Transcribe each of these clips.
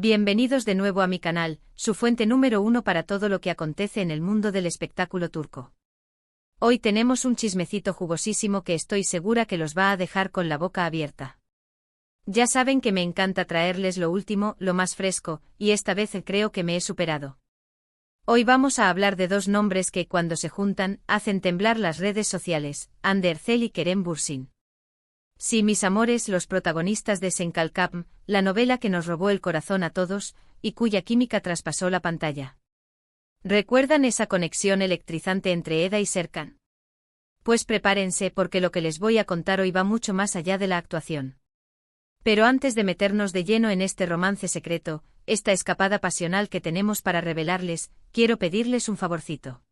Bienvenidos de nuevo a mi canal, su fuente número uno para todo lo que acontece en el mundo del espectáculo turco. Hoy tenemos un chismecito jugosísimo que estoy segura que los va a dejar con la boca abierta. Ya saben que me encanta traerles lo último, lo más fresco, y esta vez creo que me he superado. Hoy vamos a hablar de dos nombres que, cuando se juntan, hacen temblar las redes sociales, Hande Erçel y Kerem Bürsin. Sí, mis amores, los protagonistas de Sen Kalkam, la novela que nos robó el corazón a todos, y cuya química traspasó la pantalla. ¿Recuerdan esa conexión electrizante entre Eda y Serkan? Pues prepárense porque lo que les voy a contar hoy va mucho más allá de la actuación. Pero antes de meternos de lleno en este romance secreto, esta escapada pasional que tenemos para revelarles, quiero pedirles un favorcito.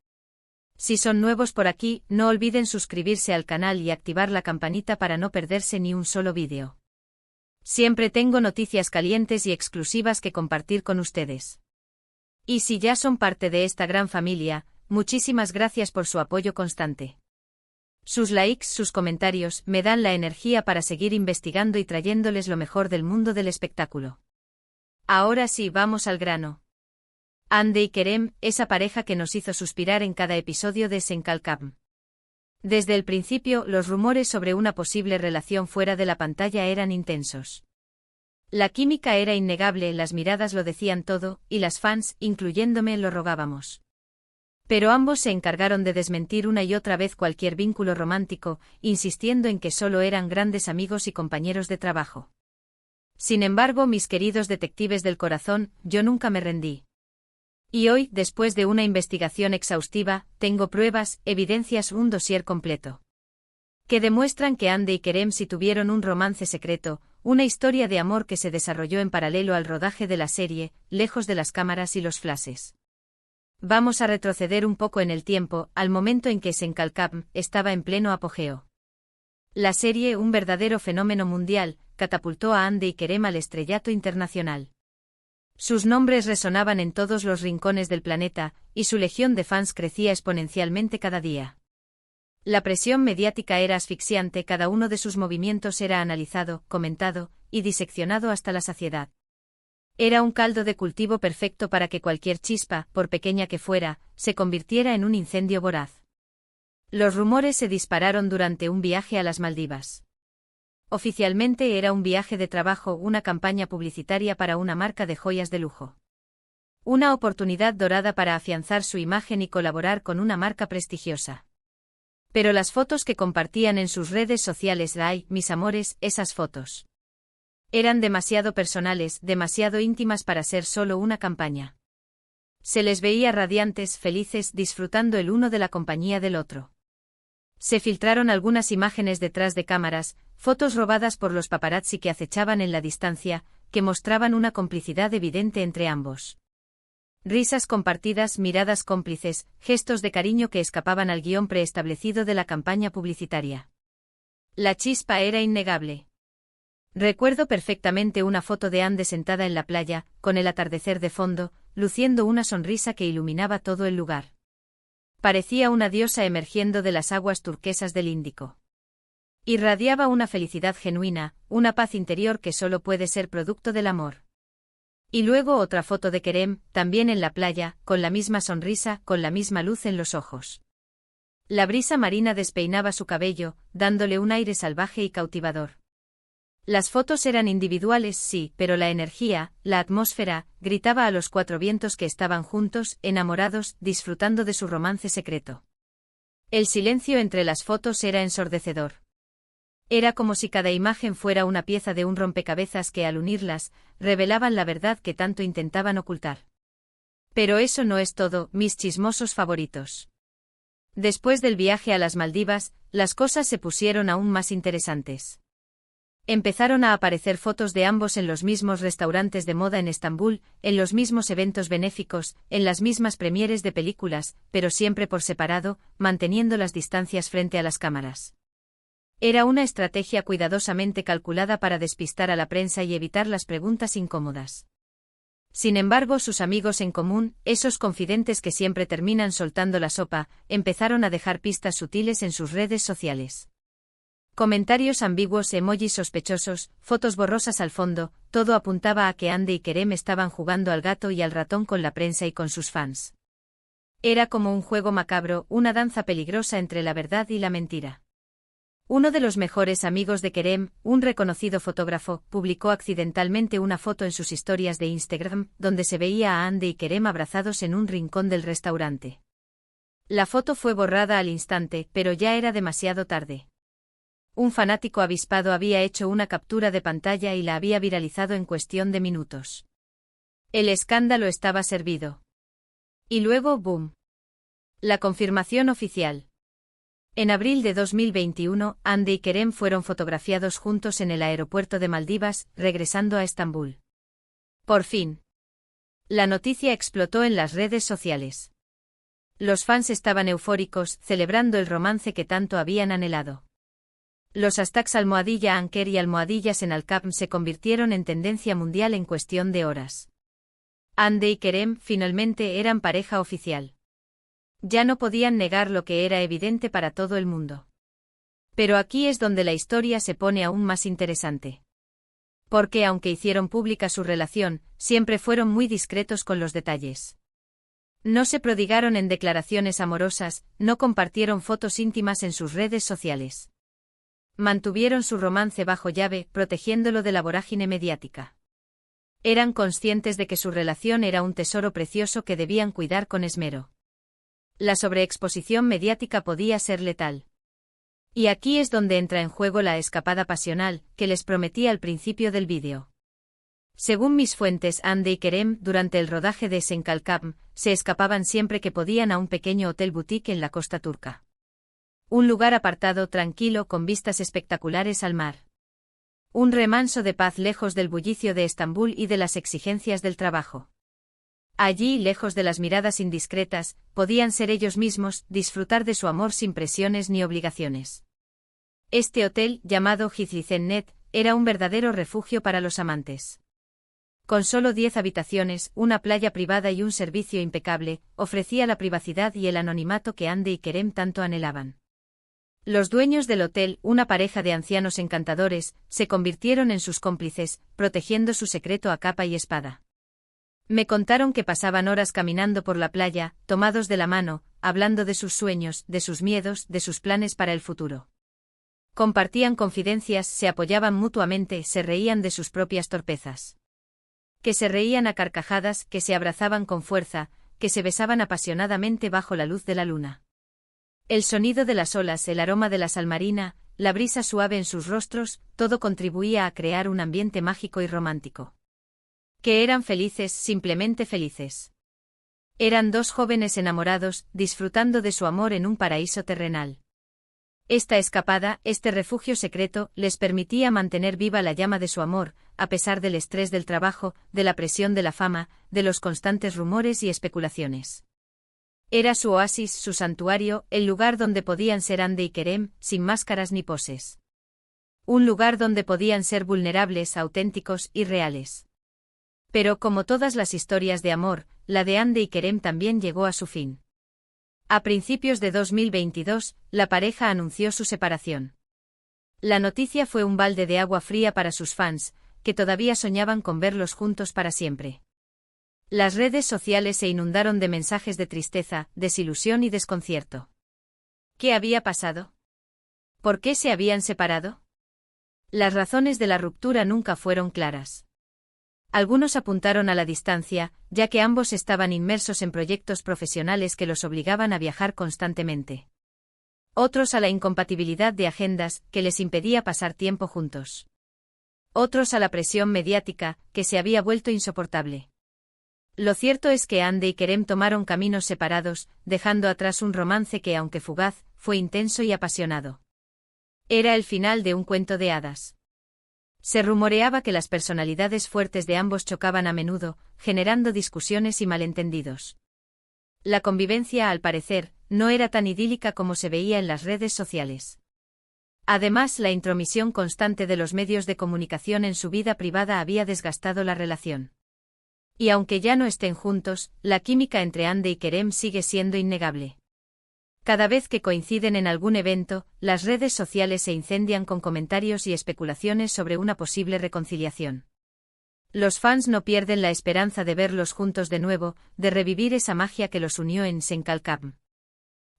Si son nuevos por aquí, no olviden suscribirse al canal y activar la campanita para no perderse ni un solo vídeo. Siempre tengo noticias calientes y exclusivas que compartir con ustedes. Y si ya son parte de esta gran familia, muchísimas gracias por su apoyo constante. Sus likes, sus comentarios, me dan la energía para seguir investigando y trayéndoles lo mejor del mundo del espectáculo. Ahora sí, vamos al grano. Hande y Kerem, esa pareja que nos hizo suspirar en cada episodio de Sen Kalkam. Desde el principio, los rumores sobre una posible relación fuera de la pantalla eran intensos. La química era innegable, las miradas lo decían todo, y las fans, incluyéndome, lo rogábamos. Pero ambos se encargaron de desmentir una y otra vez cualquier vínculo romántico, insistiendo en que solo eran grandes amigos y compañeros de trabajo. Sin embargo, mis queridos detectives del corazón, yo nunca me rendí. Y hoy, después de una investigación exhaustiva, tengo pruebas, evidencias, un dossier completo. Que demuestran que Hande y Kerem sí tuvieron un romance secreto, una historia de amor que se desarrolló en paralelo al rodaje de la serie, lejos de las cámaras y los flashes. Vamos a retroceder un poco en el tiempo, al momento en que Sen Kalkam estaba en pleno apogeo. La serie, un verdadero fenómeno mundial, catapultó a Hande y Kerem al estrellato internacional. Sus nombres resonaban en todos los rincones del planeta, y su legión de fans crecía exponencialmente cada día. La presión mediática era asfixiante, cada uno de sus movimientos era analizado, comentado, y diseccionado hasta la saciedad. Era un caldo de cultivo perfecto para que cualquier chispa, por pequeña que fuera, se convirtiera en un incendio voraz. Los rumores se dispararon durante un viaje a las Maldivas. Oficialmente era un viaje de trabajo, una campaña publicitaria para una marca de joyas de lujo. Una oportunidad dorada para afianzar su imagen y colaborar con una marca prestigiosa. Pero las fotos que compartían en sus redes sociales, ay, mis amores, esas fotos. Eran demasiado personales, demasiado íntimas para ser solo una campaña. Se les veía radiantes, felices, disfrutando el uno de la compañía del otro. Se filtraron algunas imágenes detrás de cámaras, fotos robadas por los paparazzi que acechaban en la distancia, que mostraban una complicidad evidente entre ambos. Risas compartidas, miradas cómplices, gestos de cariño que escapaban al guión preestablecido de la campaña publicitaria. La chispa era innegable. Recuerdo perfectamente una foto de Hande sentada en la playa, con el atardecer de fondo, luciendo una sonrisa que iluminaba todo el lugar. Parecía una diosa emergiendo de las aguas turquesas del Índico. Irradiaba una felicidad genuina, una paz interior que solo puede ser producto del amor. Y luego otra foto de Kerem, también en la playa, con la misma sonrisa, con la misma luz en los ojos. La brisa marina despeinaba su cabello, dándole un aire salvaje y cautivador. Las fotos eran individuales, sí, pero la energía, la atmósfera, gritaba a los cuatro vientos que estaban juntos, enamorados, disfrutando de su romance secreto. El silencio entre las fotos era ensordecedor. Era como si cada imagen fuera una pieza de un rompecabezas que, al unirlas, revelaban la verdad que tanto intentaban ocultar. Pero eso no es todo, mis chismosos favoritos. Después del viaje a las Maldivas, las cosas se pusieron aún más interesantes. Empezaron a aparecer fotos de ambos en los mismos restaurantes de moda en Estambul, en los mismos eventos benéficos, en las mismas premieres de películas, pero siempre por separado, manteniendo las distancias frente a las cámaras. Era una estrategia cuidadosamente calculada para despistar a la prensa y evitar las preguntas incómodas. Sin embargo, sus amigos en común, esos confidentes que siempre terminan soltando la sopa, empezaron a dejar pistas sutiles en sus redes sociales. Comentarios ambiguos, emojis sospechosos, fotos borrosas al fondo, todo apuntaba a que Hande y Kerem estaban jugando al gato y al ratón con la prensa y con sus fans. Era como un juego macabro, una danza peligrosa entre la verdad y la mentira. Uno de los mejores amigos de Kerem, un reconocido fotógrafo, publicó accidentalmente una foto en sus historias de Instagram, donde se veía a Hande y Kerem abrazados en un rincón del restaurante. La foto fue borrada al instante, pero ya era demasiado tarde. Un fanático avispado había hecho una captura de pantalla y la había viralizado en cuestión de minutos. El escándalo estaba servido. Y luego, ¡boom! La confirmación oficial. En abril de 2021, Hande y Kerem fueron fotografiados juntos en el aeropuerto de Maldivas, regresando a Estambul. Por fin. La noticia explotó en las redes sociales. Los fans estaban eufóricos, celebrando el romance que tanto habían anhelado. Los hashtags #Anker y #Senalcapm se convirtieron en tendencia mundial en cuestión de horas. Hande y Kerem finalmente eran pareja oficial. Ya no podían negar lo que era evidente para todo el mundo. Pero aquí es donde la historia se pone aún más interesante. Porque aunque hicieron pública su relación, siempre fueron muy discretos con los detalles. No se prodigaron en declaraciones amorosas, no compartieron fotos íntimas en sus redes sociales. Mantuvieron su romance bajo llave, protegiéndolo de la vorágine mediática. Eran conscientes de que su relación era un tesoro precioso que debían cuidar con esmero. La sobreexposición mediática podía ser letal. Y aquí es donde entra en juego la escapada pasional, que les prometí al principio del vídeo. Según mis fuentes, Hande y Kerem, durante el rodaje de Senalcapm, se escapaban siempre que podían a un pequeño hotel boutique en la costa turca. Un lugar apartado, tranquilo, con vistas espectaculares al mar. Un remanso de paz lejos del bullicio de Estambul y de las exigencias del trabajo. Allí, lejos de las miradas indiscretas, podían ser ellos mismos, disfrutar de su amor sin presiones ni obligaciones. Este hotel, llamado Hizlicennet, era un verdadero refugio para los amantes. Con solo 10 habitaciones, una playa privada y un servicio impecable, ofrecía la privacidad y el anonimato que Hande y Kerem tanto anhelaban. Los dueños del hotel, una pareja de ancianos encantadores, se convirtieron en sus cómplices, protegiendo su secreto a capa y espada. Me contaron que pasaban horas caminando por la playa, tomados de la mano, hablando de sus sueños, de sus miedos, de sus planes para el futuro. Compartían confidencias, se apoyaban mutuamente, se reían de sus propias torpezas. Que se reían a carcajadas, que se abrazaban con fuerza, que se besaban apasionadamente bajo la luz de la luna. El sonido de las olas, el aroma de la sal marina, la brisa suave en sus rostros, todo contribuía a crear un ambiente mágico y romántico. Que eran felices, simplemente felices. Eran dos jóvenes enamorados, disfrutando de su amor en un paraíso terrenal. Esta escapada, este refugio secreto, les permitía mantener viva la llama de su amor, a pesar del estrés del trabajo, de la presión de la fama, de los constantes rumores y especulaciones. Era su oasis, su santuario, el lugar donde podían ser Hande y Kerem, sin máscaras ni poses. Un lugar donde podían ser vulnerables, auténticos y reales. Pero como todas las historias de amor, la de Hande y Kerem también llegó a su fin. A principios de 2022, la pareja anunció su separación. La noticia fue un balde de agua fría para sus fans, que todavía soñaban con verlos juntos para siempre. Las redes sociales se inundaron de mensajes de tristeza, desilusión y desconcierto. ¿Qué había pasado? ¿Por qué se habían separado? Las razones de la ruptura nunca fueron claras. Algunos apuntaron a la distancia, ya que ambos estaban inmersos en proyectos profesionales que los obligaban a viajar constantemente. Otros a la incompatibilidad de agendas, que les impedía pasar tiempo juntos. Otros a la presión mediática, que se había vuelto insoportable. Lo cierto es que Hande y Kerem tomaron caminos separados, dejando atrás un romance que, aunque fugaz, fue intenso y apasionado. Era el final de un cuento de hadas. Se rumoreaba que las personalidades fuertes de ambos chocaban a menudo, generando discusiones y malentendidos. La convivencia, al parecer, no era tan idílica como se veía en las redes sociales. Además, la intromisión constante de los medios de comunicación en su vida privada había desgastado la relación. Y aunque ya no estén juntos, la química entre Hande y Kerem sigue siendo innegable. Cada vez que coinciden en algún evento, las redes sociales se incendian con comentarios y especulaciones sobre una posible reconciliación. Los fans no pierden la esperanza de verlos juntos de nuevo, de revivir esa magia que los unió en Senkalkam.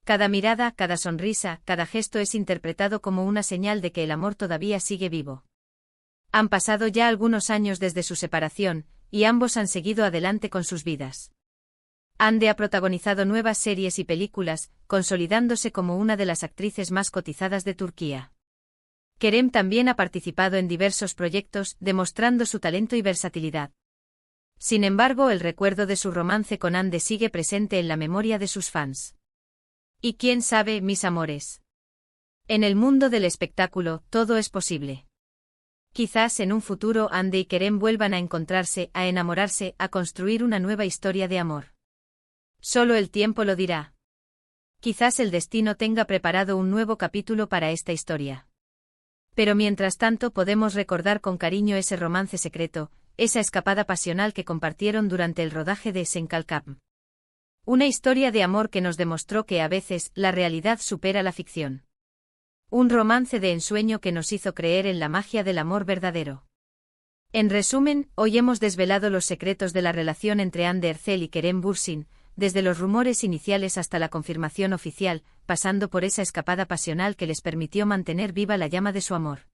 Cada mirada, cada sonrisa, cada gesto es interpretado como una señal de que el amor todavía sigue vivo. Han pasado ya algunos años desde su separación, y ambos han seguido adelante con sus vidas. Hande ha protagonizado nuevas series y películas, consolidándose como una de las actrices más cotizadas de Turquía. Kerem también ha participado en diversos proyectos, demostrando su talento y versatilidad. Sin embargo, el recuerdo de su romance con Hande sigue presente en la memoria de sus fans. Y quién sabe, mis amores. En el mundo del espectáculo, todo es posible. Quizás en un futuro Hande y Kerem vuelvan a encontrarse, a enamorarse, a construir una nueva historia de amor. Solo el tiempo lo dirá. Quizás el destino tenga preparado un nuevo capítulo para esta historia. Pero mientras tanto podemos recordar con cariño ese romance secreto, esa escapada pasional que compartieron durante el rodaje de Senkalkam. Una historia de amor que nos demostró que a veces la realidad supera la ficción. Un romance de ensueño que nos hizo creer en la magia del amor verdadero. En resumen, hoy hemos desvelado los secretos de la relación entre Hande Erçel y Kerem Bürsin, desde los rumores iniciales hasta la confirmación oficial, pasando por esa escapada pasional que les permitió mantener viva la llama de su amor.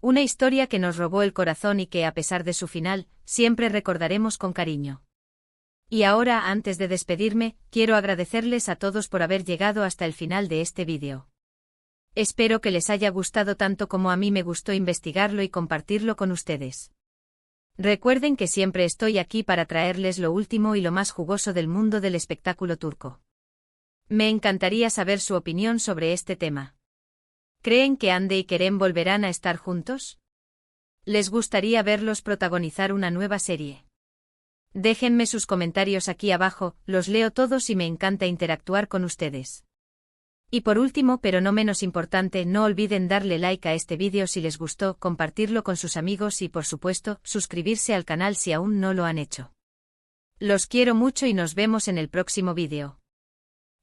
Una historia que nos robó el corazón y que, a pesar de su final, siempre recordaremos con cariño. Y ahora, antes de despedirme, quiero agradecerles a todos por haber llegado hasta el final de este vídeo. Espero que les haya gustado tanto como a mí me gustó investigarlo y compartirlo con ustedes. Recuerden que siempre estoy aquí para traerles lo último y lo más jugoso del mundo del espectáculo turco. Me encantaría saber su opinión sobre este tema. ¿Creen que Hande y Kerem volverán a estar juntos? ¿Les gustaría verlos protagonizar una nueva serie? Déjenme sus comentarios aquí abajo, los leo todos y me encanta interactuar con ustedes. Y por último, pero no menos importante, no olviden darle like a este vídeo si les gustó, compartirlo con sus amigos y, por supuesto, suscribirse al canal si aún no lo han hecho. Los quiero mucho y nos vemos en el próximo vídeo.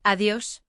Adiós.